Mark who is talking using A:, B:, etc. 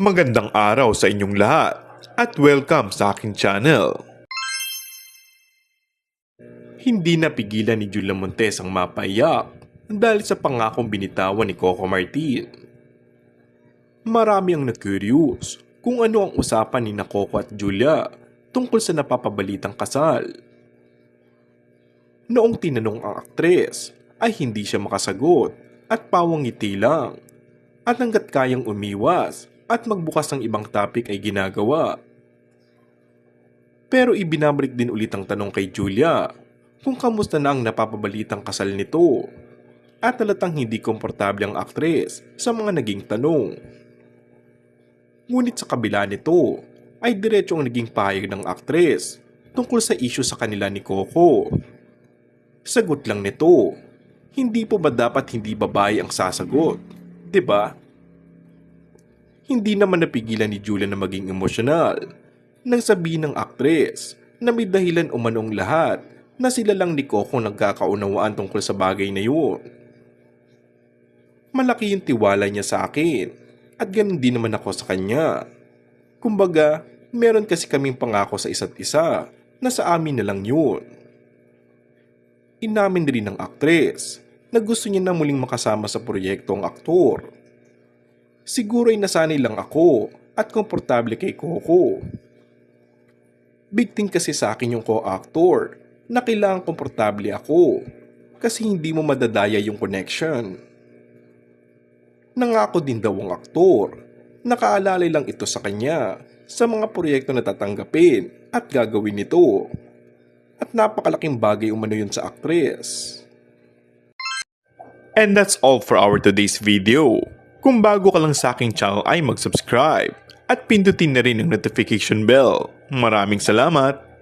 A: Magandang araw sa inyong lahat at welcome sa aking channel. Hindi napigilan ni Julia Montes ang mapaiyak dahil sa pangakong binitawan ni Coco Martin. Marami ang na-curious kung ano ang usapan ni Coco at Julia tungkol sa napapabalitang kasal. Noong tinanong ang aktres ay hindi siya makasagot at pawang ngiti lang, at hanggat kayang umiwas at magbukas ng ibang topic ay ginagawa. Pero ibinabalik din ulit ang tanong kay Julia kung kamusta na ang napapabalitang kasal nito, at halatang hindi komportable ang aktres sa mga naging tanong. Ngunit sa kabila nito ay diretso ang naging pahayag ng aktres tungkol sa issue sa kanila ni Coco. Sagot lang nito, hindi po ba dapat hindi babae ang sasagot? 'Di ba? Hindi naman napigilan ni Julia na maging emosyonal nang sabihin ng aktres na may dahilan umanong lahat na sila lang ni Coco nagkakaunawaan tungkol sa bagay na yun. Malaki yung tiwala niya sa akin at ganun din naman ako sa kanya. Kumbaga, meron kasi kaming pangako sa isa't isa na sa amin na lang yun. Inamin rin ng aktres na gusto niya na muling makasama sa proyekto ang aktor. Siguro ay nasanay lang ako at komportable kay Coco. Big thing kasi sa akin yung co-actor na kailangan komportable ako kasi hindi mo madadaya yung connection. Nangako din daw ang aktor, nakaalalay lang ito sa kanya sa mga proyekto na tatanggapin at gagawin nito. At napakalaking bagay umano yun sa aktres. And that's all for our today's video. Kung bago ka lang sa aking channel ay mag-subscribe at pindutin na rin ang notification bell. Maraming salamat!